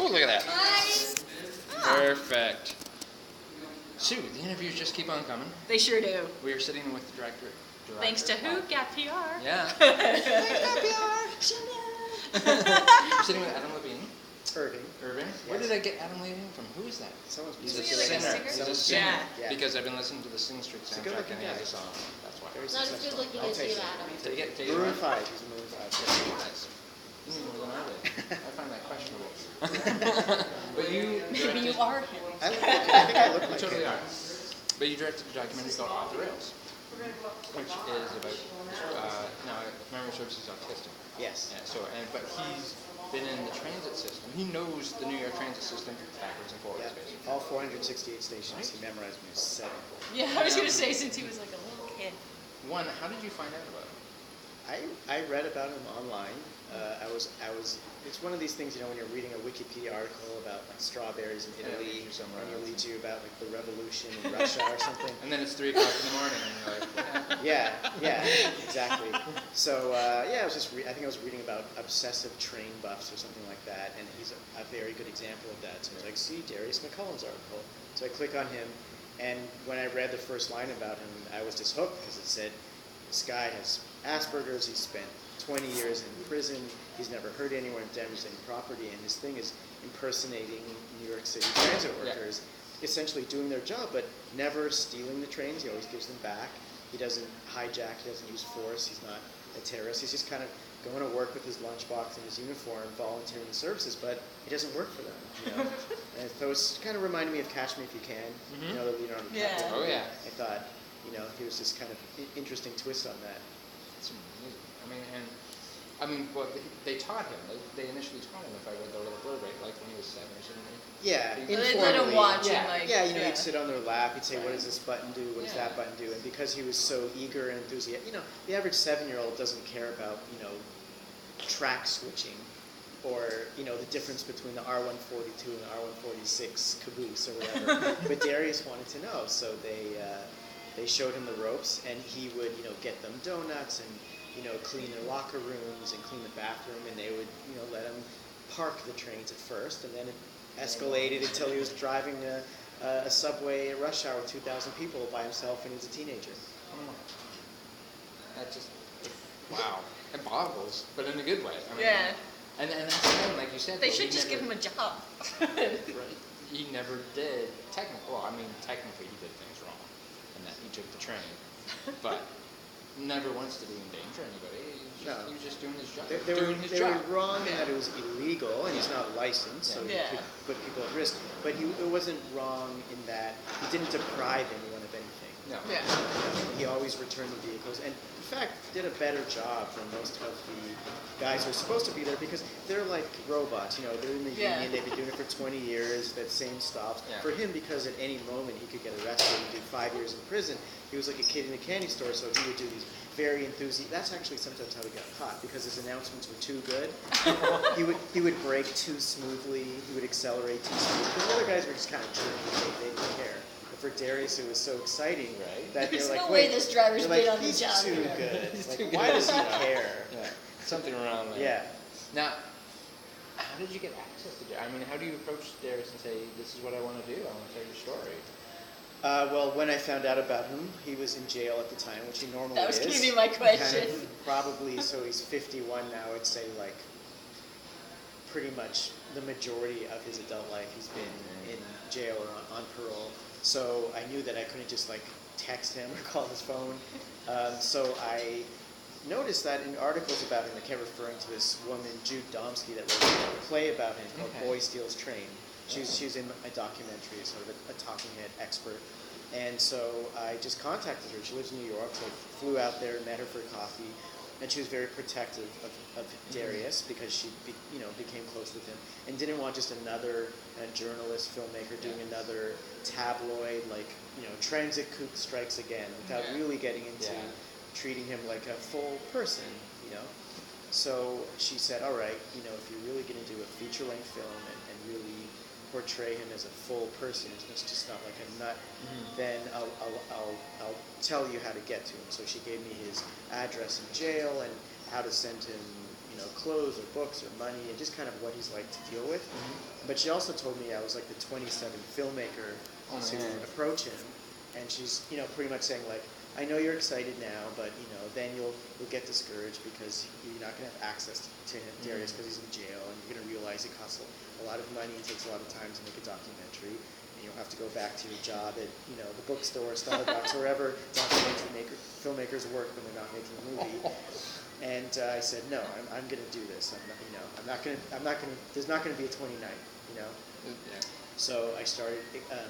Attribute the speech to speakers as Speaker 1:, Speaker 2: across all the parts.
Speaker 1: Oh, look at that.
Speaker 2: Hi.
Speaker 1: Perfect. Sue, the interviews just keep on coming.
Speaker 2: They sure do.
Speaker 1: We are sitting with the director.
Speaker 2: Thanks to who? Gap PR.
Speaker 1: Yeah.
Speaker 2: Gap PR.
Speaker 1: We're sitting with Adam
Speaker 3: Irving.
Speaker 1: Irving.
Speaker 3: Yes.
Speaker 1: Where did I get Adam Irving from? Who is that?
Speaker 3: He's
Speaker 1: a
Speaker 2: singer.
Speaker 1: singer. He's a singer.
Speaker 3: Yeah.
Speaker 1: Because I've been listening to the Sing Street soundtrack and he has a song. That's why.
Speaker 3: Very
Speaker 4: Not as good looking as you, Adam.
Speaker 1: Did you get
Speaker 3: Maroon 5. He's a Maroon 5.
Speaker 1: Nice. More than I did. I find that questionable. But you
Speaker 2: Maybe you are him.
Speaker 3: I think I look
Speaker 1: You
Speaker 3: like
Speaker 1: totally
Speaker 3: him.
Speaker 1: are. But you directed a documentary called Off the Rails, which is about now memory services autistic.
Speaker 3: Yes.
Speaker 1: Yeah, but he's been in the transit system. He knows the New York transit system backwards and forwards,
Speaker 3: Yeah.
Speaker 1: basically.
Speaker 3: All 468 stations. He memorized when he was 7.
Speaker 2: Yeah, I was going to say since he was like a little kid.
Speaker 1: One, how did you find out about him?
Speaker 3: I read about him online. It's one of these things, when you're reading a Wikipedia article about like strawberries in Italy, and it leads you about like the revolution in Russia or something.
Speaker 1: And then it's 3 o'clock in the morning, and you're like, what happened?
Speaker 3: Yeah, exactly. So I think I was reading about obsessive train buffs or something like that, and he's a very good example of that. So I was like, see, Darius McCollum's article. So I click on him, and when I read the first line about him, I was just hooked because it said, this guy has aspergers, he's spent 20 years in prison, he's never hurt anyone damage any property, and his thing is impersonating New York City transit workers, essentially doing their job, but never stealing the trains. He always gives them back. He doesn't hijack, he doesn't use force, he's not a terrorist. He's just kind of going to work with his lunchbox and his uniform, volunteering services, but he doesn't work for them. And so it's kind of reminded me of Catch Me If You Can, the Leonardo DiCaprio.
Speaker 1: Oh, yeah.
Speaker 3: I thought, he was just kind of interesting twist on that.
Speaker 1: That's amazing. Well, they taught him. They initially taught him, if I read the little blurb right, like when he was 7 or something.
Speaker 3: Yeah,
Speaker 2: They let him watch him,
Speaker 3: he'd sit on their lap, he'd say, what does this button do, what does that button do? And because he was so eager and enthusiastic, the average 7-year-old doesn't care about, track switching or, the difference between the R142 and the R146 caboose or whatever. But Darius wanted to know, so they showed him the ropes, and he would, get them donuts and, clean their locker rooms and clean the bathroom, and they would, let him park the trains at first, and then it escalated until he was driving a subway at rush hour with 2,000 people by himself, and he was a teenager.
Speaker 1: That just, wow. It boggles, but in a good way. And that's the thing, like you said.
Speaker 2: They should just give him a job.
Speaker 1: Right. He never did technically he did things wrong, and that he took the train, but never once did he endanger anybody. He was just doing his job.
Speaker 3: They were wrong in that it was illegal, and he's not licensed, so he could put people at risk. But it wasn't wrong in that he didn't deprive anyone of anything.
Speaker 1: No.
Speaker 2: Yeah.
Speaker 3: He always returned the vehicles, and in fact did a better job than most of the guys who are supposed to be there, because they're like robots. They're in the union, they've been doing it for 20 years, that same stops.
Speaker 1: Yeah.
Speaker 3: For him, because at any moment he could get arrested and do 5 years in prison, he was like a kid in a candy store, so he would do these very enthusiastic. That's actually sometimes how he got caught, because his announcements were too good. he would brake too smoothly, he would accelerate too smoothly. The other guys were just kind of jerky, they didn't care. For Darius, it was so exciting that
Speaker 2: There's
Speaker 3: they're like,
Speaker 2: no
Speaker 3: wait,
Speaker 2: way this driver's been on the
Speaker 3: he's
Speaker 2: job.
Speaker 3: too good.
Speaker 1: He's
Speaker 3: Like,
Speaker 1: too
Speaker 3: why
Speaker 1: good.
Speaker 3: does he care?
Speaker 1: Yeah. Something around there.
Speaker 3: Yeah.
Speaker 1: Now, how did you get access to Darius? How do you approach Darius and say, this is what I want to do, I want to tell your story?
Speaker 3: Well, when I found out about him, he was in jail at the time, which he normally is.
Speaker 2: That was going to be my question.
Speaker 3: Kind of, probably, so he's 51 now, I'd say, like, pretty much the majority of his adult life he's been in jail or on parole. So I knew that I couldn't just like text him or call his phone. So I noticed that in articles about him, I kept referring to this woman, Jude Domsky, that wrote a play about him called Boy Steals Train. She was in a documentary, sort of a talking head expert. And so I just contacted her. She lives in New York, so I flew out there, met her for coffee. And she was very protective of Darius because she became close with him and didn't want just another journalist, filmmaker doing another tabloid, transit kook strikes again, without really getting into treating him like a full person, So she said, all right, if you're really going to do a feature-length film and really portray him as a full person, it's just not like a nut, then I'll tell you how to get to him. So she gave me his address in jail and how to send him, clothes or books or money and just kind of what he's like to deal with. But she also told me I was like the 27th filmmaker to approach him, and she's pretty much saying like, I know you're excited now, but then you'll get discouraged because you're not going to have access to him, Darius, because he's in jail, and you're going to realize it costs a lot of money, it takes a lot of time to make a documentary, and you'll have to go back to your job at the bookstore, Starbucks, wherever filmmakers work when they're not making a movie. And I said, no, I'm going to do this. I'm not going to. There's not going to be a 29th. Yeah. So I started.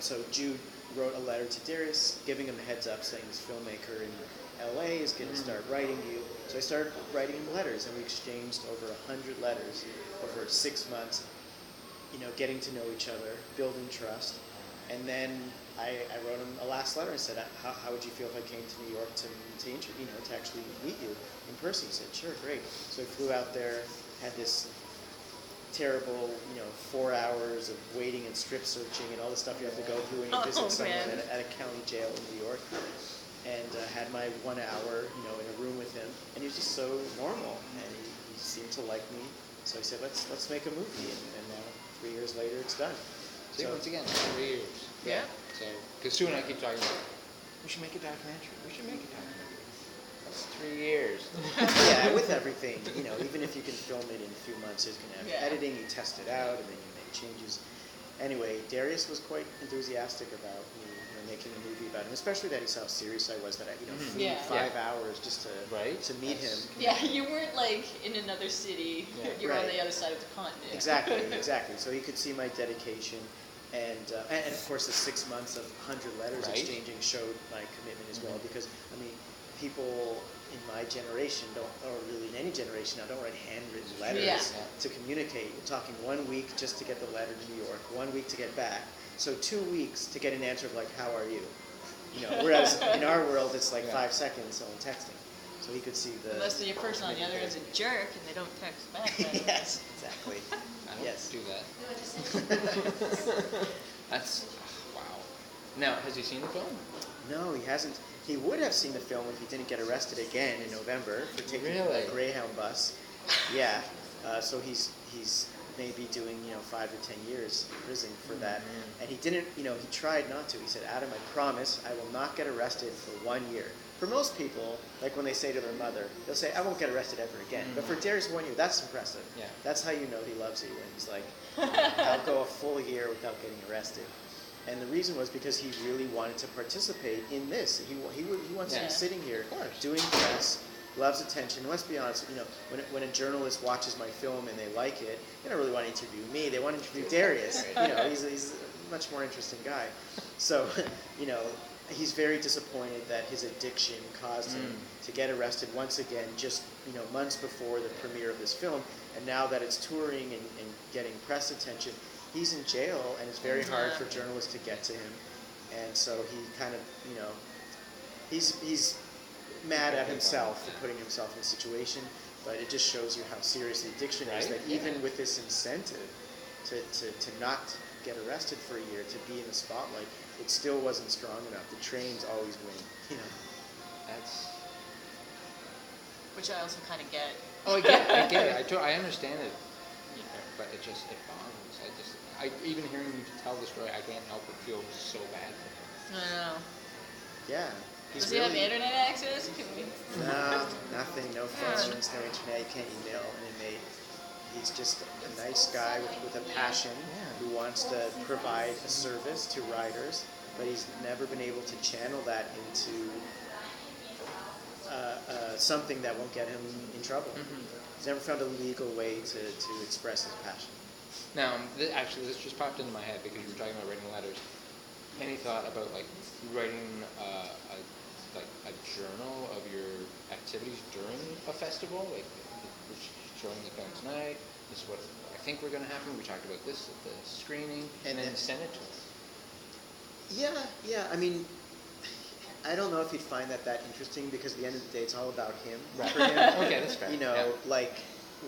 Speaker 3: So Jude wrote a letter to Darius, giving him a heads up, saying this filmmaker in LA is going to start writing you. So I started writing him letters, and we exchanged over 100 letters over 6 months. Getting to know each other, building trust, and then I wrote him a last letter and said, how would you feel if I came to New York to actually meet you in person? He said, sure, great. So I flew out there, had this terrible, 4 hours of waiting and strip searching and all the stuff you have to go through when you visit someone at a county jail in New York. And had my 1 hour, in a room with him. And he was just so normal, and he seemed to like me. So I said, let's make a movie. And now, 3 years later, it's done.
Speaker 1: So once again, 3 years.
Speaker 2: Yeah.
Speaker 1: So, because Sue and I keep talking about, we should make a documentary. We should make a documentary. That's 3 years.
Speaker 3: Yeah, with everything, even if you can film it in a few months, it's going to have editing, you test it out, and then you make changes. Anyway, Darius was quite enthusiastic about me making a movie about him, especially that he saw how serious I was, that I flew 5 hours just to meet him.
Speaker 2: Yeah, you weren't like in another city.
Speaker 1: Yeah.
Speaker 2: You were on the other side of the continent.
Speaker 3: Exactly. So he could see my dedication. And of course, the 6 months of 100 letters exchanging showed my commitment as well. Because people in my generation or really in any generation now, don't write handwritten letters to communicate. We're talking 1 week just to get the letter to New York, 1 week to get back. So 2 weeks to get an answer of like, how are you? Whereas in our world, it's like 5 seconds on texting. So he could see the.
Speaker 2: Unless the person on the other end's a jerk and they don't text back.
Speaker 3: Yes, exactly.
Speaker 1: I don't do that. That's wow. Now, has he seen the film?
Speaker 3: No, he hasn't. He would have seen the film if he didn't get arrested again in November for taking a Greyhound bus. Yeah. So he's maybe doing 5 to 10 years in prison for that. And he didn't. He tried not to. He said, Adam, I promise I will not get arrested for 1 year. For most people, like when they say to their mother, they'll say, I won't get arrested ever again. But for Darius, 1 year, that's impressive. Yeah. That's how you know he loves you. And he's like, I'll go a full year without getting arrested. And the reason was because he really wanted to participate in this. He wants to be sitting here doing press, loves attention. And let's be honest, when a journalist watches my film and they like it, they don't really want to interview me. They want to interview Darius. He's a much more interesting guy. So, he's very disappointed that his addiction caused him to get arrested once again just months before the premiere of this film. And now that it's touring and getting press attention, he's in jail, and it's very hard for journalists to get to him. And so he kind of, he's mad at himself for putting himself in a situation, but it just shows you how serious the addiction is, that even with this incentive to not get arrested for a year, to be in the spotlight, it still wasn't strong enough. The trains always win,
Speaker 1: That's.
Speaker 2: Which I also kind of get.
Speaker 1: Oh, I get it. I understand it, but it bothers. Even hearing you tell the story, I can't help but feel so bad for him.
Speaker 2: I know.
Speaker 3: Yeah.
Speaker 2: Does he have internet access?
Speaker 3: No, nothing. No phones, no internet. You can't email an inmate. He's just a nice guy with a passion who wants to provide a service to riders, but he's never been able to channel that into something that won't get him in trouble. He's never found a legal way to express his passion.
Speaker 1: Now, actually, this just popped into my head because you were talking about writing letters. Any thought about writing a journal of your activities during a festival, like we're showing the film tonight? This is what I think we're going to happen. We talked about this at the screening, and then send it to us.
Speaker 3: Yeah. I mean, I don't know if he'd find that interesting because at the end of the day, it's all about him.
Speaker 1: Right.
Speaker 3: For him.
Speaker 1: Okay, that's fair.
Speaker 3: Like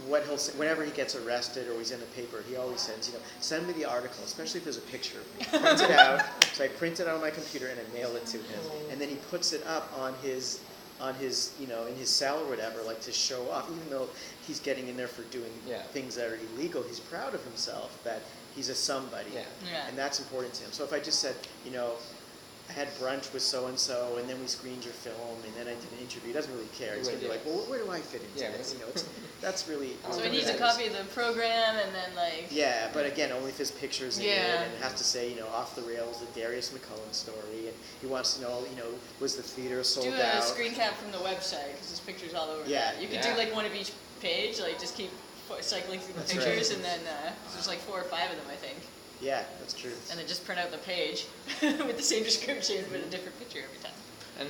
Speaker 3: what he'll say, whenever he gets arrested or he's in the paper, he always says, send me the article, especially if there's a picture of me. Print it out. So I print it out on my computer and I mail it to him, and then he puts it up on his in his cell or whatever, like to show off. Even though he's getting in there for doing things that are illegal, he's proud of himself that he's a somebody,
Speaker 2: Yeah.
Speaker 3: and that's important to him. So if I just said, I had brunch with so and so, and then we screened your film, and then I did an interview, he doesn't really care. He's gonna be like, well, where do I fit into this? That's really.
Speaker 2: So he needs a copy of the program, and then like.
Speaker 3: Yeah, but again, only if his picture's in it,
Speaker 2: Yeah.
Speaker 3: and it has to say, off the rails, the Darius McCollum story, and he wants to know, was the theater sold
Speaker 2: Do
Speaker 3: out?
Speaker 2: a screen cap from the website because his picture's all over.
Speaker 3: Yeah.
Speaker 2: that. You could do like one of each page, like just keep cycling through the
Speaker 3: That's
Speaker 2: pictures,
Speaker 3: right.
Speaker 2: and then there's like 4 or 5 of them, I think.
Speaker 3: Yeah, that's true.
Speaker 2: And then just print out the page with the same description but a different picture every time.
Speaker 1: And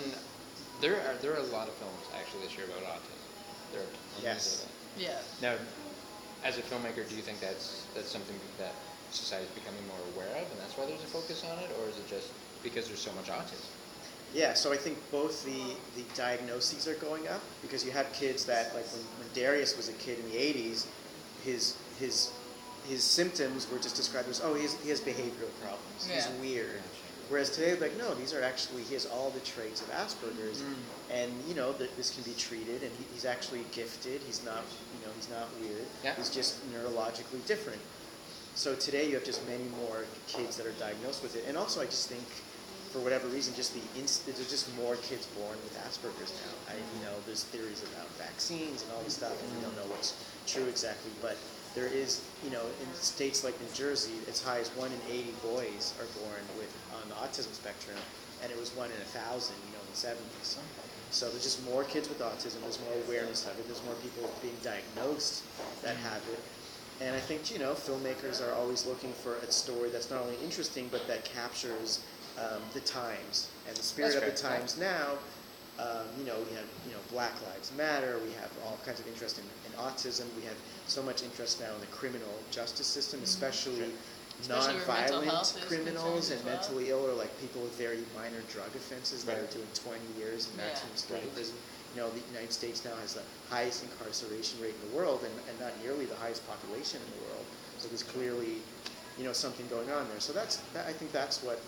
Speaker 1: there are a lot of films actually this year about autism. There are tons
Speaker 3: Yes.
Speaker 1: of them.
Speaker 2: Yeah.
Speaker 1: Now, as a filmmaker, do you think that's something that society is becoming more aware of, and that's why there's a focus on it, or is it just because there's so much autism?
Speaker 3: Yeah, so I think both the diagnoses are going up, because you have kids that, like when Darius was a kid in the 80s, his symptoms were just described as, he has behavioral problems.
Speaker 2: Yeah.
Speaker 3: He's weird. Whereas today, they're like, no, these are actually, he has all the traits of Asperger's, and this can be treated, and he's actually gifted. He's not, he's not weird.
Speaker 1: Yeah.
Speaker 3: He's just neurologically different. So today, you have just many more kids that are diagnosed with it, and also I just think, for whatever reason, just there's just more kids born with Asperger's now. There's theories about vaccines and all this stuff, and we don't know what's true exactly, but there is, in states like New Jersey, as high as 1 in 80 boys are born on the autism spectrum, and it was 1 in 1,000, in the 70s. So there's just more kids with autism, there's more awareness of it, there's more people being diagnosed that have it. And I think, filmmakers are always looking for a story that's not only interesting, but that captures the times and the spirit of the times now. We have, Black Lives Matter. We have all kinds of interest in autism. We have so much interest now in the criminal justice system, especially non-violent criminals and mentally ill, or like people with very minor drug offenses that are doing 20 years in maximum security prison. The United States now has the highest incarceration rate in the world, and not nearly the highest population in the world. So there's clearly, something going on there. So I think that's what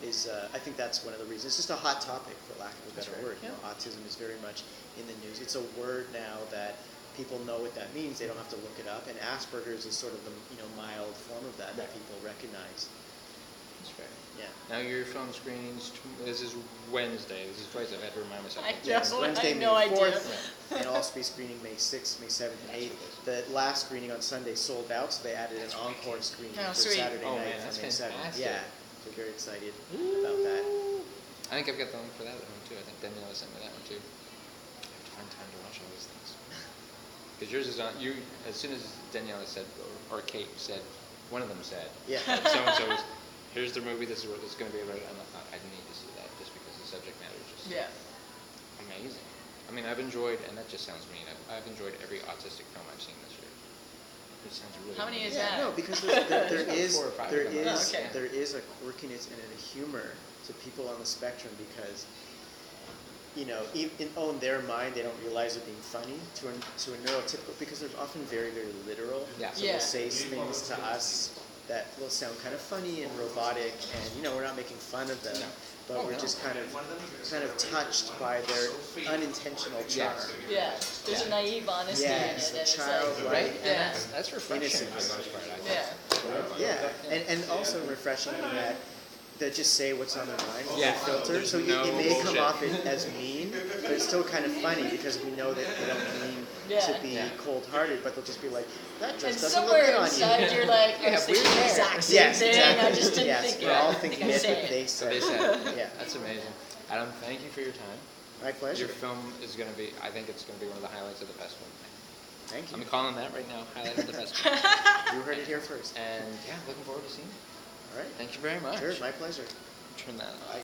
Speaker 3: is, I think that's one of the reasons. It's just a hot topic, for lack of a better word. Autism is very much in the news. It's a word now that people know what that means. They don't have to look it up. And Asperger's is sort of the mild form of that people recognize.
Speaker 1: That's fair.
Speaker 3: Yeah.
Speaker 1: Now your film screenings. This is Wednesday. This is twice I've had to remind myself.
Speaker 3: Yes, Wednesday,
Speaker 2: I had no
Speaker 3: May 4th,
Speaker 2: idea.
Speaker 3: and also be screening May 6th, May 7th, and 8th. The last screening on Sunday sold out, so they added an encore screening for Saturday night
Speaker 1: that's
Speaker 3: on May 7th.
Speaker 1: fantastic.
Speaker 3: Yeah, so very excited about that.
Speaker 1: I think I've got the link for that one too. I think Daniela sent me that one too. I have to find time to watch all these things. Because yours is on. As soon as Daniela said, or Kate said, one of them said,
Speaker 3: Yeah.
Speaker 1: so and so, here's the movie. This is what it's going to be about. I need to see that just because the subject matter is just amazing. I mean, I've enjoyed, and that just sounds mean. I've enjoyed every autistic film I've seen this year. It sounds really.
Speaker 2: How many is
Speaker 3: Yeah,
Speaker 2: that?
Speaker 3: no, because there is
Speaker 1: 4 or 5
Speaker 3: there
Speaker 1: of them.
Speaker 3: is
Speaker 2: Okay.
Speaker 3: there is a quirkiness and a humor to people on the spectrum, because in their mind they don't realize they're being funny to a neurotypical, because they're often very, very literal.
Speaker 1: Yeah.
Speaker 3: So they'll say things to us that will sound kind of funny and robotic, and we're not making fun of them, but we're just kind of touched by their unintentional charm.
Speaker 2: Yeah. There's a naive honesty in it.
Speaker 3: Yes,
Speaker 2: And
Speaker 3: a
Speaker 2: it's like,
Speaker 3: childlike
Speaker 1: Right?
Speaker 2: Yeah.
Speaker 1: That's refreshing for the
Speaker 3: innocence.
Speaker 1: most part, I think.
Speaker 2: Yeah.
Speaker 3: Yeah, and also refreshing in that they just say what's on their mind with
Speaker 1: Yeah.
Speaker 3: no filter. So
Speaker 1: No
Speaker 3: it may come
Speaker 1: bullshit.
Speaker 3: off as mean, but it's still kind of funny, because we know that they don't mean to be cold-hearted, but they'll just be like, that
Speaker 2: And
Speaker 3: dress doesn't look
Speaker 2: somewhere
Speaker 3: good on
Speaker 2: inside
Speaker 3: you.
Speaker 2: you're like, I
Speaker 1: Yeah,
Speaker 2: was thinking
Speaker 1: weird
Speaker 2: the
Speaker 1: hair.
Speaker 2: exact same
Speaker 3: Yes,
Speaker 2: thing.
Speaker 3: exactly.
Speaker 2: I just didn't
Speaker 3: Yes,
Speaker 2: think
Speaker 3: we're
Speaker 2: it.
Speaker 3: all
Speaker 2: I think
Speaker 3: thinking
Speaker 2: I
Speaker 3: it,
Speaker 2: say
Speaker 3: but
Speaker 2: it.
Speaker 3: they
Speaker 1: So
Speaker 3: said
Speaker 1: they
Speaker 3: it.
Speaker 1: said,
Speaker 3: Yeah.
Speaker 1: That's amazing. Adam, thank you for your time.
Speaker 3: My pleasure.
Speaker 1: Your film is going to be, I think it's going to be one of the highlights of the festival.
Speaker 3: Thank you.
Speaker 1: I'm calling that right now, highlight of the festival.
Speaker 3: You heard it here first.
Speaker 1: And yeah, looking forward to seeing it.
Speaker 3: All right.
Speaker 1: Thank you very much.
Speaker 3: Sure, my pleasure.
Speaker 1: Turn that on.